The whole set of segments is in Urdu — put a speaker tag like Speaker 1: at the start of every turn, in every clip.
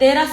Speaker 1: 13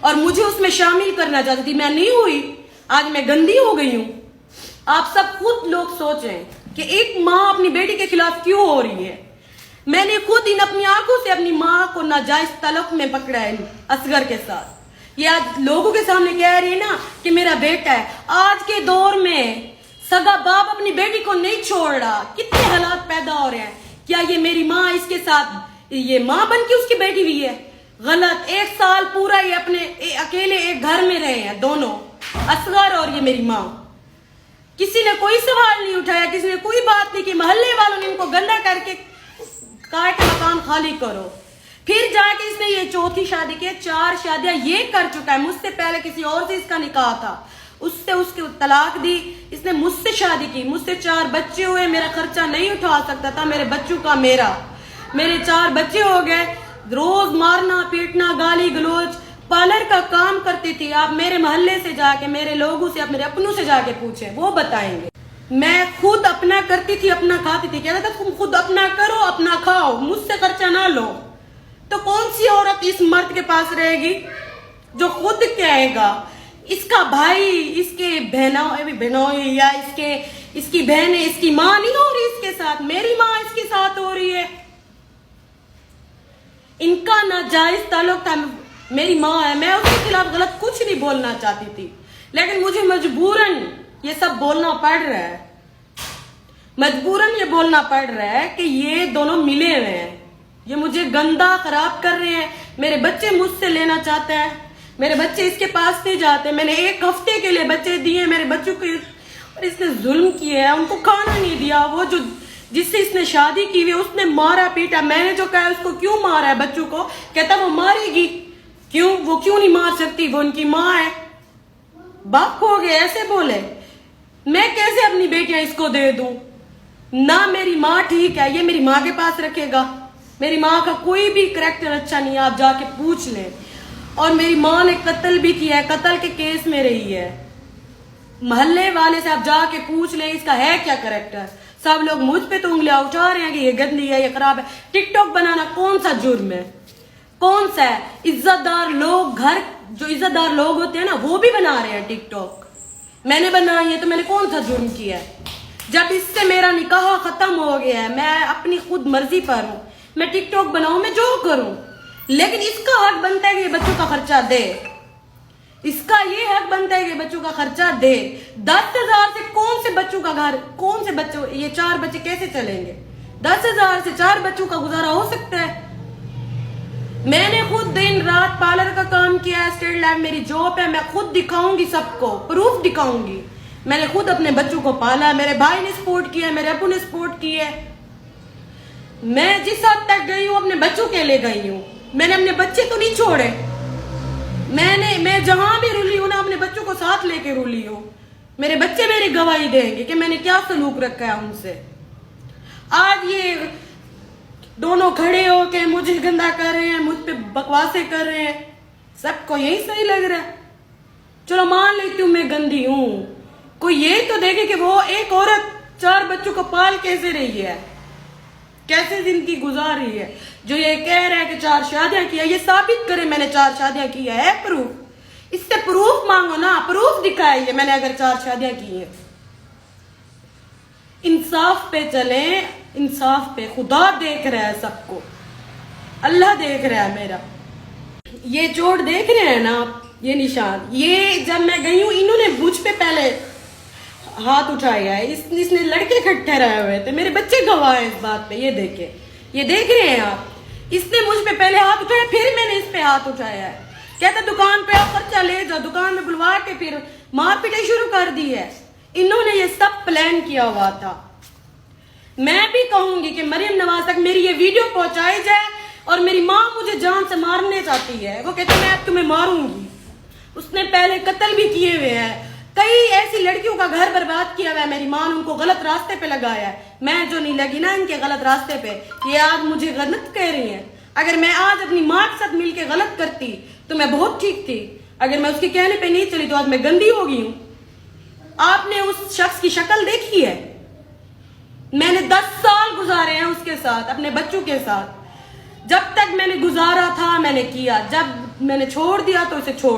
Speaker 1: اور مجھے اس میں شامل کرنا چاہتی تھی. میں نہیں ہوئی. آج میں گندی ہو گئی ہوں. آپ سب خود لوگ سوچیں کہ ایک ماں اپنی بیٹی کے خلاف کیوں ہو رہی ہے. میں نے خود اپنی آنکھوں سے اپنی ماں کو ناجائز تعلق میں پکڑا ہے اصغر کے ساتھ. یہ آج لوگوں کے سامنے کہہ رہی ہے نا کہ میرا بیٹا ہے. آج کے دور میں سگا باپ اپنی بیٹی کو نہیں چھوڑ رہا. کتنے حالات پیدا ہو رہے ہیں. کیا یہ میری ماں اس کے ساتھ یہ ماں بن کے اس کی بیٹی ہوئی ہے؟ غلط. 1 سال پورا یہ اپنے اکیلے ایک گھر میں رہے ہیں دونوں, اصغر اور یہ میری ماں. کسی نے کوئی سوال نہیں اٹھایا, کسی نے کوئی بات نہیں کی. محلے والوں نے ان کو گندا کر کے کہا کہ مکان خالی کرو. پھر جا کے اس نے یہ 4تھی شادی کی. 4 شادیاں یہ کر چکا ہے. مجھ سے پہلے کسی اور سے اس کا نکاح تھا, اس سے اس کی طلاق دی. اس نے مجھ سے شادی کی, مجھ سے 4 بچے ہوئے. میرا خرچہ نہیں اٹھا سکتا تھا, میرے بچوں کا میرا. میرے 4 بچے ہو گئے. روز مارنا پیٹنا گالی گلوچ. پارلر کا کام کرتی تھی. آپ میرے محلے سے جا کے, میرے لوگوں سے, میرے اپنوں سے جا کے پوچھیں, وہ بتائیں گے. میں خود اپنا کرتی تھی, اپنا کھاتی تھی. کہتا تھا تم خود اپنا کرو, اپنا کھاؤ, مجھ سے خرچہ نہ لو. تو کون سی عورت اس مرد کے پاس رہے گی جو خود کہے گا اس کا بھائی, اس کے بہنوئی یا اس کی بہنیں, اس کی ماں نہیں ہو رہی اس کے ساتھ, میری ماں اس کے ساتھ ہو رہی ہے. ان کا ناجائز تعلق تھا. میری ماں ہے, میں اس کے خلاف غلط کچھ نہیں بولنا چاہتی تھی, لیکن مجھے مجبوراً یہ سب بولنا پڑ رہا ہے. مجبوراً یہ بولنا پڑ رہا ہے کہ یہ دونوں ملے ہوئے ہیں. یہ مجھے گندا خراب کر رہے ہیں. میرے بچے مجھ سے لینا چاہتے ہیں. میرے بچے اس کے پاس نہیں جاتے. میں نے 1 ہفتے کے لیے بچے دیے میرے بچوں کو, اور اس نے ظلم کیا ہے. ان کو کھانا نہیں دیا. وہ جو جس سے اس نے شادی کی ہوئی اس نے مارا پیٹا. میں نے جو کہا اس کو کیوں مارا ہے بچوں کو, کہتا وہ مارے گی. کیوں, وہ کیوں نہیں مار سکتی, وہ ان کی ماں ہے. باپ ہو گئے ایسے بولے. میں کیسے اپنی بیٹیاں اس کو دے دوں؟ نہ میری ماں ٹھیک ہے, یہ میری ماں کے پاس رکھے گا. میری ماں کا کوئی بھی کریکٹر اچھا نہیں ہے, آپ جا کے پوچھ لیں. اور میری ماں نے قتل بھی کیا ہے, قتل کے کیس میں رہی ہے. محلے والے سے آپ جا کے پوچھ لیں اس کا ہے کیا کریکٹر. سب لوگ مجھ پہ تو انگلیاں اٹھا رہے ہیں کہ یہ گندی ہے, یہ خراب ہے. ٹک ٹاک بنانا کون سا جرم ہے, کون سا ہے؟ عزت دار لوگ, گھر جو عزت دار لوگ ہوتے ہیں نا, وہ بھی بنا رہے ہیں ٹک ٹاک. میں نے بنائی ہے تو میں نے کون سا جرم کیا ہے؟ جب اس سے میرا نکاح ختم ہو گیا ہے, میں اپنی خود مرضی پر ہوں, میں ٹک ٹاک بناؤں, میں جو کروں, لیکن اس کا حق بنتا ہے کہ یہ بچوں کا خرچہ دے. اس کا یہ حق بنتا ہے کہ بچوں کا خرچہ دے. 10,000 سے کون سے بچوں کا گھر, کون سے بچوں, یہ 4 بچے کیسے چلیں گے؟ 10,000 سے 4 بچوں کا گزارا ہو سکتا ہے؟ میں نے خود دن رات پارلر کا کام کیا ہے, اسٹیٹ لائف میری جاب ہے. میں خود دکھاؤں گی, سب کو پروف دکھاؤں گی. میں نے خود اپنے بچوں کو پالا, میرے بھائی نے سپورٹ کیا, میرے ابو نے سپورٹ کی ہے. میں جس حد تک گئی ہوں اپنے بچوں کے لیے گئی ہوں. میں نے اپنے بچے تو نہیں چھوڑے. میں جہاں بھی رولی ہوں نا, اپنے بچوں کو ساتھ لے کے رولی ہوں. میرے بچے میری گواہی دیں گے کہ میں نے کیا سلوک رکھا ہے ان سے. آج یہ دونوں کھڑے ہو کے مجھے گندا کر رہے ہیں, مجھ پہ بکواسیں کر رہے ہیں. سب کو یہی صحیح لگ رہا ہے. چلو مان لیتی ہوں میں گندی ہوں. کوئی یہ تو دیکھے کہ وہ ایک عورت 4 بچوں کو پال کیسے رہی ہے, کیسے زندگی گزار رہی ہے. جو یہ کہہ رہا ہے کہ 4 شادیاں کی ہے, یہ ثابت کرے میں نے 4 شادیاں کی ہے پروف. اس سے پروف مانگو نا, پروف دکھائیے میں نے اگر 4 شادیاں کی ہیں. انصاف پہ چلیں, انصاف پہ. خدا دیکھ رہا ہے سب کو, اللہ دیکھ رہا ہے میرا. یہ چوٹ دیکھ رہے ہیں نا آپ, یہ نشان, یہ جب میں گئی ہوں انہوں نے مجھ پہ پہلے ہاتھ اٹھایا ہے. اس نے لڑکے کھٹے رہے ہوئے تھے, میرے بچے گواہ ہیں اس بات پہ. یہ دیکھیں, یہ دیکھ رہے ہیں آپ. اس نے مجھ پہ پہلے ہاتھ اٹھایا, پھر میں نے اس پہ ہاتھ اٹھایا ہے. کہتا دکان پہ آپ خرچہ لے جاؤ, دکان میں بلوا کے پھر مار پیٹائی شروع کر دی ہے. انہوں نے یہ سب پلان کیا ہوا تھا. میں بھی کہوں گی کہ مریم نواز تک میری یہ ویڈیو پہنچائی جائے. اور میری ماں مجھے جان سے مارنے چاہتی ہے, وہ کہتی ہے میں اب تمہیں ماروں گی. اس نے پہلے قتل بھی کیے ہوئے ہیں, کئی ایسی لڑکیوں کا گھر برباد کیا ہوا ہے. میری ماں نے ان کو غلط راستے پہ لگایا ہے. میں جو نہیں لگی نا ان کے غلط راستے پہ, یہ آج مجھے غلط کہہ رہی ہیں. اگر میں آج اپنی ماں کے ساتھ مل کے غلط کرتی تو میں بہت ٹھیک تھی. اگر میں اس کے کہنے پہ نہیں چلی تو آج میں گندی ہو گئی ہوں. آپ نے اس شخص کی شکل دیکھی ہے. میں نے 10 سال گزارے ہیں اس کے ساتھ, اپنے بچوں کے ساتھ. جب تک میں نے گزارا تھا میں نے کیا. جب میں نے چھوڑ دیا تو اسے چھوڑ